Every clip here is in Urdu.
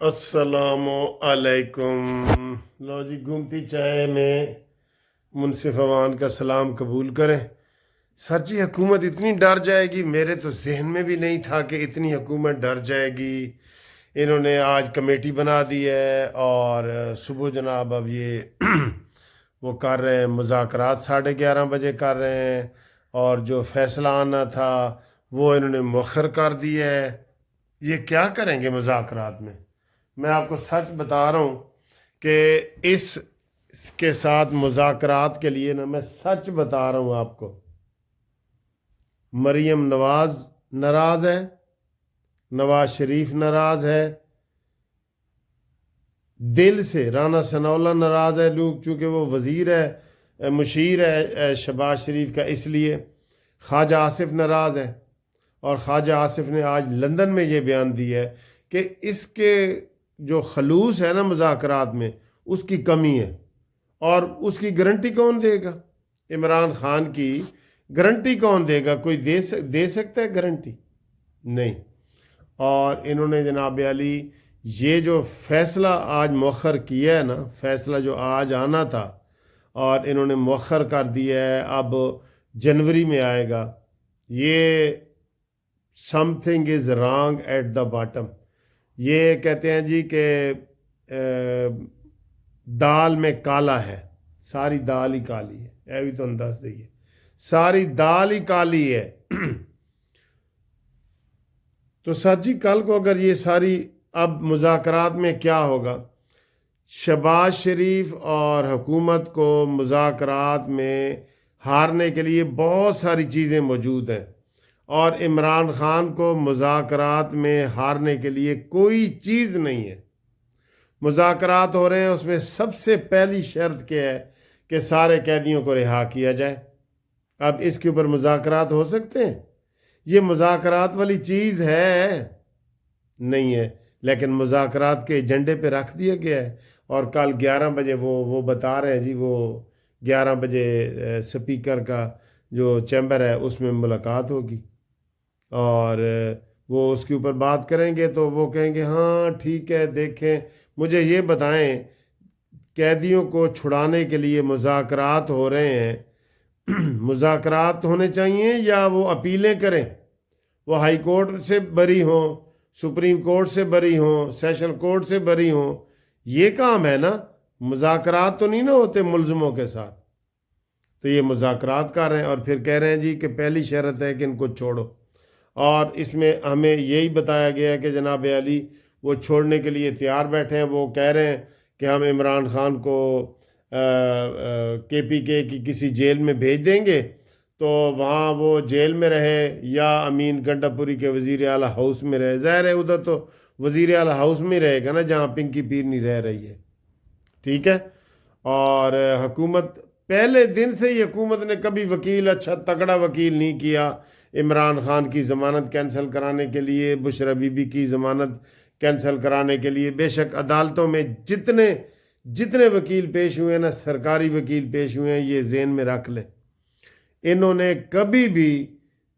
السلام علیکم۔ لو جی، گھومتی چائے میں منصف عوان کا سلام قبول کریں۔ سر جی، حکومت اتنی ڈر جائے گی؟ میرے تو ذہن میں بھی نہیں تھا کہ اتنی حکومت ڈر جائے گی۔ انہوں نے آج کمیٹی بنا دی ہے اور صبح جناب اب یہ وہ کر رہے ہیں مذاکرات، 11:30 بجے کر رہے ہیں، اور جو فیصلہ آنا تھا وہ انہوں نے مؤخر کر دیا ہے۔ یہ کیا کریں گے مذاکرات میں؟ میں آپ کو سچ بتا رہا ہوں کہ اس کے ساتھ مذاکرات کے لیے میں سچ بتا رہا ہوں آپ کو، مریم نواز ناراض ہے، نواز شریف ناراض ہے، دل سے رانا ثناءاللہ ناراض ہے، لوگ چونکہ وہ وزیر ہے، مشیر ہے شہباز شریف کا، اس لیے خواجہ آصف ناراض ہے۔ اور خواجہ آصف نے آج لندن میں یہ بیان دیا ہے کہ اس کے جو خلوص ہے نا مذاکرات میں، اس کی کمی ہے، اور اس کی گارنٹی کون دے گا؟ عمران خان کی گارنٹی کون دے گا؟ کوئی دے سکتا ہے گارنٹی؟ نہیں۔ اور انہوں نے جناب علی یہ جو فیصلہ آج مؤخر کیا ہے نا، فیصلہ جو آج آنا تھا اور انہوں نے مؤخر کر دیا ہے، اب جنوری میں آئے گا۔ یہ something is wrong at the bottom. یہ کہتے ہیں جی کہ دال میں کالا ہے، ساری دال ہی کالی ہے، یہ بھی تو انداز دئیے، ساری دال ہی کالی ہے۔ تو سر جی، کل کو اگر یہ ساری، اب مذاکرات میں کیا ہوگا؟ شہباز شریف اور حکومت کو مذاکرات میں ہارنے کے لیے بہت ساری چیزیں موجود ہیں، اور عمران خان کو مذاکرات میں ہارنے کے لیے کوئی چیز نہیں ہے۔ مذاکرات ہو رہے ہیں، اس میں سب سے پہلی شرط کیا ہے کہ سارے قیدیوں کو رہا کیا جائے۔ اب اس کے اوپر مذاکرات ہو سکتے ہیں؟ یہ مذاکرات والی چیز ہے نہیں ہے، لیکن مذاکرات کے ایجنڈے پہ رکھ دیا گیا ہے، اور کل 11 بجے وہ بتا رہے ہیں جی، وہ 11 بجے سپیکر کا جو چیمبر ہے اس میں ملاقات ہوگی، اور وہ اس کے اوپر بات کریں گے، تو وہ کہیں گے ہاں ٹھیک ہے، دیکھیں مجھے یہ بتائیں، قیدیوں کو چھڑانے کے لیے مذاکرات ہو رہے ہیں، مذاکرات ہونے چاہیے یا وہ اپیلیں کریں؟ وہ ہائی کورٹ سے بری ہوں، سپریم کورٹ سے بری ہوں، سیشن کورٹ سے بری ہوں، یہ کام ہے نا۔ مذاکرات تو نہیں نا ہوتے ملزموں کے ساتھ۔ تو یہ مذاکرات کر رہے ہیں، اور پھر کہہ رہے ہیں جی کہ پہلی شرط ہے کہ ان کو چھوڑو، اور اس میں ہمیں یہی بتایا گیا ہے کہ جناب علی وہ چھوڑنے کے لیے تیار بیٹھے ہیں۔ وہ کہہ رہے ہیں کہ ہم عمران خان کو KPK کی کسی جیل میں بھیج دیں گے، تو وہاں وہ جیل میں رہے، یا امین گنڈا پوری کے وزیر اعلیٰ ہاؤس میں رہے۔ ظاہر ہے ادھر تو وزیر اعلیٰ ہاؤس میں رہے گا نا، جہاں پنکی پیر نہیں رہ رہی ہے، ٹھیک ہے۔ اور حکومت پہلے دن سے ہی، حکومت نے کبھی وکیل اچھا تگڑا وکیل نہیں کیا عمران خان کی ضمانت کینسل کرانے کے لیے، بشرا بی بی کی ضمانت کینسل کرانے کے لیے۔ بے شک عدالتوں میں جتنے وکیل پیش ہوئے ہیں نا، سرکاری وکیل پیش ہوئے ہیں، یہ ذہن میں رکھ لیں، انہوں نے کبھی بھی،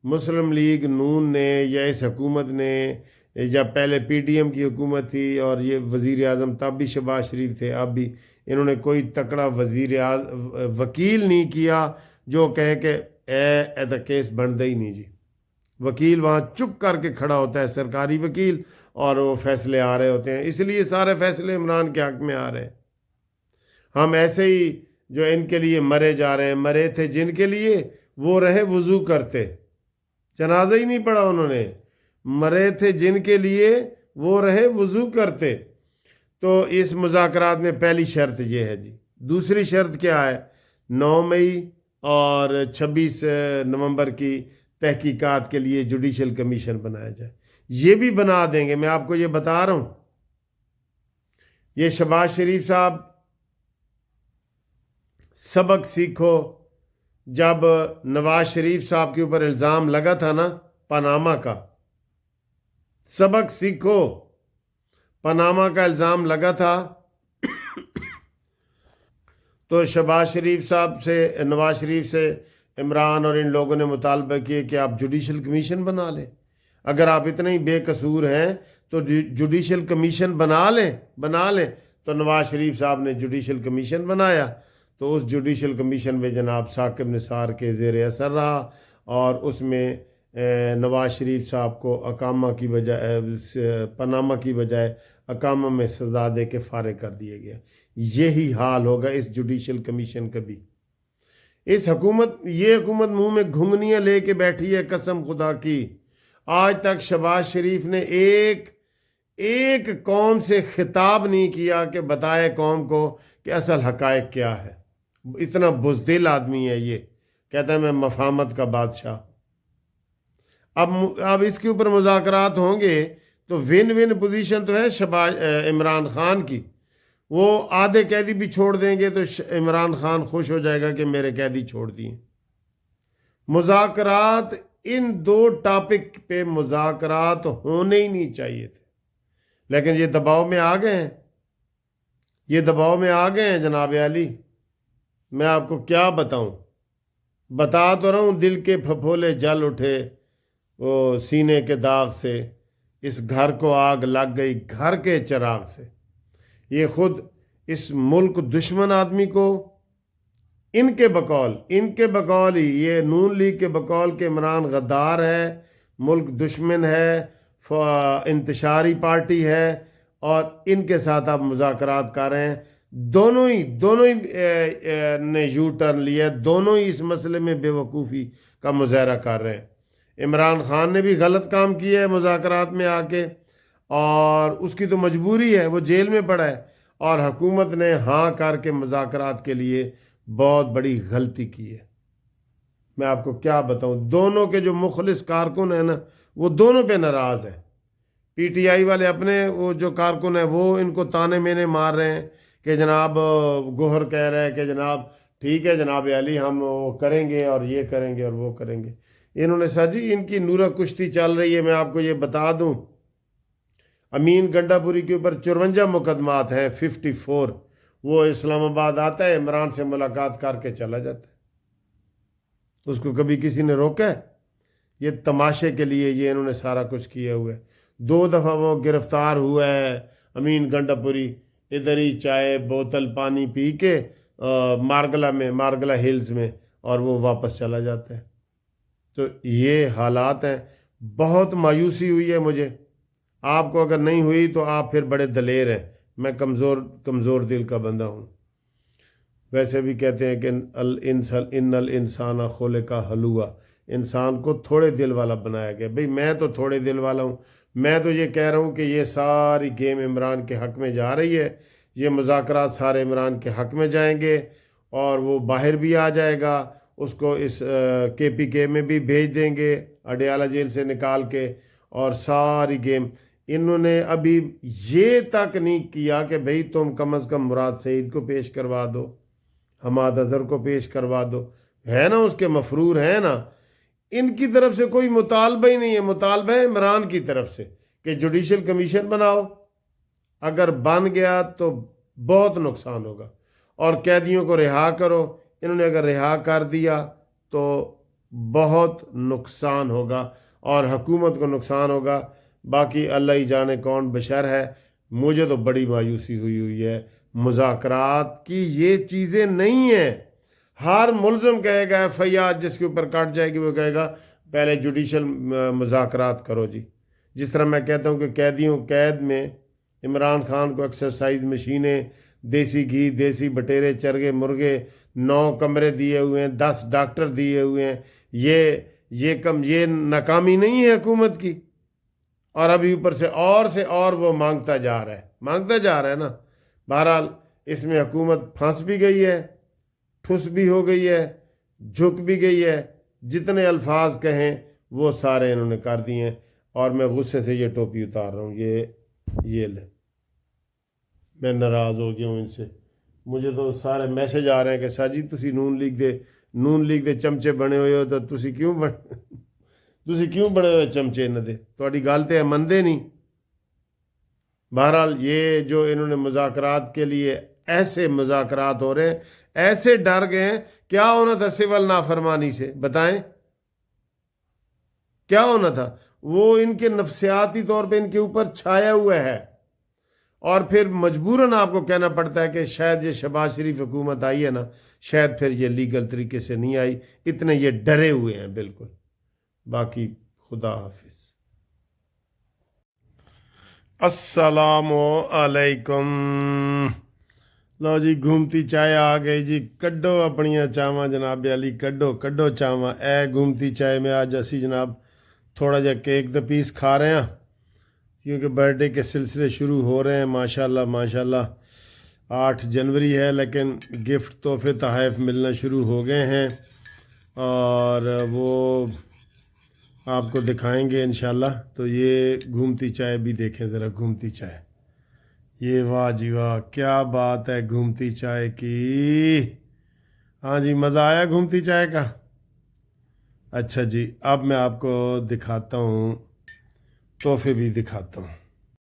مسلم لیگ نون نے یا اس حکومت نے، یا پہلے PDM کی حکومت تھی اور یہ وزیر اعظم تب بھی شہباز شریف تھے، اب بھی انہوں نے کوئی تکڑا وکیل نہیں کیا جو کہے کہ ایسا کیس بنتا ہی نہیں جی۔ وکیل وہاں چپ کر کے کھڑا ہوتا ہے، سرکاری وکیل، اور وہ فیصلے آ رہے ہوتے ہیں، اس لیے سارے فیصلے عمران کے حق میں آ رہے ہیں۔ ہم ایسے ہی جو ان کے لیے مرے جا رہے ہیں، مرے تھے جن کے لیے وہ رہے وضو کرتے، جنازہ ہی نہیں پڑھا انہوں نے، مرے تھے جن کے لیے وہ رہے وضو کرتے۔ تو اس مذاکرات میں پہلی شرط یہ ہے جی۔ دوسری شرط کیا ہے؟ 9 مئی اور 26 نومبر کی تحقیقات کے لیے جوڈیشل کمیشن بنایا جائے۔ یہ بھی بنا دیں گے، میں آپ کو یہ بتا رہا ہوں۔ یہ شہباز شریف صاحب، سبق سیکھو۔ جب نواز شریف صاحب کے اوپر الزام لگا تھا نا پاناما کا، سبق سیکھو، پاناما کا الزام لگا تھا، تو شہباز شریف صاحب سے، نواز شریف سے عمران اور ان لوگوں نے مطالبہ کیا کہ آپ جوڈیشل کمیشن بنا لیں۔ اگر آپ اتنے ہی بے قصور ہیں تو جوڈیشل کمیشن بنا لیں تو نواز شریف صاحب نے جوڈیشل کمیشن بنایا، تو اس جوڈیشل کمیشن میں جناب ثاقب نثار کے زیر اثر رہا، اور اس میں نواز شریف صاحب کو اقامہ کی بجائے پاناما کی بجائے اقامہ میں سزا دے کے فارغ کر دیا گیا۔ یہی حال ہوگا اس جوڈیشل کمیشن کا بھی۔ یہ حکومت منہ میں گھنگنیاں لے کے بیٹھی ہے، قسم خدا کی آج تک شہباز شریف نے ایک قوم سے خطاب نہیں کیا کہ بتائے قوم کو کہ اصل حقائق کیا ہے۔ اتنا بزدل آدمی ہے یہ، کہتا ہے میں مفاہمت کا بادشاہ۔ اب اس کے اوپر مذاکرات ہوں گے تو ون ون پوزیشن تو ہے عمران خان کی، وہ آدھے قیدی بھی چھوڑ دیں گے تو عمران خان خوش ہو جائے گا کہ میرے قیدی چھوڑ دیے۔ مذاکرات، ان دو ٹاپک پہ مذاکرات ہونے ہی نہیں چاہیے تھے، لیکن یہ دباؤ میں آ گئے ہیں جناب علی۔ میں آپ کو کیا بتاؤں، بتا تو رہا ہوں، دل کے پھپھولے جل اٹھے وہ سینے کے داغ سے، اس گھر کو آگ لگ گئی گھر کے چراغ سے۔ یہ خود اس ملک دشمن آدمی کو ان کے بقول ہی، یہ نون لیگ کے بقول کے عمران غدار ہے، ملک دشمن ہے، انتشاری پارٹی ہے، اور ان کے ساتھ آپ مذاکرات کر رہے ہیں۔ دونوں ہی نے یو ٹرن لیا، دونوں ہی اس مسئلے میں بے وقوفی کا مظاہرہ کر رہے ہیں۔ عمران خان نے بھی غلط کام کیا ہے مذاکرات میں آ کے، اور اس کی تو مجبوری ہے، وہ جیل میں پڑا ہے، اور حکومت نے ہاں کر کے مذاکرات کے لیے بہت بڑی غلطی کی ہے۔ میں آپ کو کیا بتاؤں، دونوں کے جو مخلص کارکن ہیں نا، وہ دونوں پہ ناراض ہیں۔ پی ٹی آئی والے اپنے وہ جو کارکن ہیں وہ ان کو تانے مینے مار رہے ہیں کہ جناب گوہر کہہ رہے ہیں کہ جناب ٹھیک ہے جناب علی، ہم وہ کریں گے اور یہ کریں گے اور وہ کریں گے۔ انہوں نے سر جی ان کی نورہ کشتی چل رہی ہے، میں آپ کو یہ بتا دوں، امین گنڈا پوری کے اوپر 54 مقدمات ہیں، 54۔ وہ اسلام آباد آتا ہے، عمران سے ملاقات کر کے چلا جاتا ہے، اس کو کبھی کسی نے روکا ہے؟ یہ تماشے کے لیے یہ انہوں نے سارا کچھ کیا ہوا ہے۔ 2 دفعہ وہ گرفتار ہوا ہے امین گنڈا پوری، ادھر ہی چائے بوتل پانی پی کے مارگلہ ہلز میں، اور وہ واپس چلا جاتا ہے۔ تو یہ حالات ہیں، بہت مایوسی ہوئی ہے مجھے۔ آپ کو اگر نہیں ہوئی تو آپ پھر بڑے دلیر ہیں، میں کمزور دل کا بندہ ہوں۔ ویسے بھی کہتے ہیں کہ ان الانسان خلق ہلوعا، انسان کو تھوڑے دل والا بنایا گیا۔ بھئی میں تو تھوڑے دل والا ہوں، میں تو یہ کہہ رہا ہوں کہ یہ ساری گیم عمران کے حق میں جا رہی ہے، یہ مذاکرات سارے عمران کے حق میں جائیں گے، اور وہ باہر بھی آ جائے گا، اس کو اس KPK میں بھی بھیج دیں گے اڈیالہ جیل سے نکال کے، اور ساری گیم انہوں نے ابھی یہ تک نہیں کیا کہ بھئی تم کم از کم مراد سعید کو پیش کروا دو، حماد اظہر کو پیش کروا دو، ہے نا اس کے مفرور ہیں نا۔ ان کی طرف سے کوئی مطالبہ ہی نہیں ہے، مطالبہ ہے عمران کی طرف سے کہ جوڈیشل کمیشن بناؤ۔ اگر بن گیا تو بہت نقصان ہوگا، اور قیدیوں کو رہا کرو۔ انہوں نے اگر رہا کر دیا تو بہت نقصان ہوگا، اور حکومت کو نقصان ہوگا۔ باقی اللہ ہی جانے کون بشر ہے۔ مجھے تو بڑی مایوسی ہوئی ہے، مذاکرات کی یہ چیزیں نہیں ہیں۔ ہر ملزم کہے گا فیاض جس کے اوپر کٹ جائے گی وہ کہے گا پہلے جوڈیشل مذاکرات کرو جی۔ جس طرح میں کہتا ہوں کہ قید میں عمران خان کو ایکسرسائز مشینیں، دیسی گھی، دیسی بٹیرے، چرگے، مرغے، 9 کمرے دیے ہوئے ہیں، 10 ڈاکٹر دیے ہوئے ہیں۔ یہ ناکامی نہیں ہے حکومت کی، اور ابھی اوپر سے اور وہ مانگتا جا رہا ہے نا۔ بہرحال اس میں حکومت پھنس بھی گئی ہے، ٹھس بھی ہو گئی ہے، جھک بھی گئی ہے، جتنے الفاظ کہیں وہ سارے انہوں نے کر دیے ہیں، اور میں غصے سے یہ ٹوپی اتار رہا ہوں۔ یہ لے، میں ناراض ہو گیا ہوں ان سے۔ مجھے تو سارے میسج آ رہے ہیں کہ سر جی تسی نون لیگ دے چمچے بنے ہوئے ہو، تو تسی کیوں بڑے ہوئے چمچے نہ دے، تھوڑی گل تے مندے نہیں۔ بہرحال یہ جو انہوں نے مذاکرات کے لیے ایسے مذاکرات ہو رہے ہیں، ایسے ڈر گئے ہیں۔ کیا ہونا تھا سول نافرمانی سے؟ بتائیں کیا ہونا تھا؟ وہ ان کے نفسیاتی طور پہ ان کے اوپر چھایا ہوا ہے، اور پھر مجبوراً آپ کو کہنا پڑتا ہے کہ شاید یہ شہباز شریف حکومت آئی ہے نا، شاید پھر یہ لیگل طریقے سے نہیں آئی، اتنے یہ ڈرے ہوئے ہیں بالکل۔ باقی خدا حافظ۔ السلام علیکم۔ لو جی گھومتی چائے آ گئی جی، کڈو اپنیاں چاواں جناب علی، کڈو چاواں۔ اے گھومتی چائے میں آج اسی جناب تھوڑا جا کیک دا پیس کھا رہے ہیں، کیونکہ برتھ ڈے کے سلسلے شروع ہو رہے ہیں ماشاءاللہ ماشاءاللہ۔ 8 جنوری ہے لیکن گفٹ تحفے تحائف ملنا شروع ہو گئے ہیں، اور وہ آپ کو دکھائیں گے انشاءاللہ۔ تو یہ گھومتی چائے بھی دیکھیں ذرا، گھومتی چائے، یہ واہ جی واہ کیا بات ہے گھومتی چائے کی۔ ہاں جی مزہ آیا گھومتی چائے کا؟ اچھا جی، اب میں آپ کو دکھاتا ہوں، تحفے بھی دکھاتا ہوں۔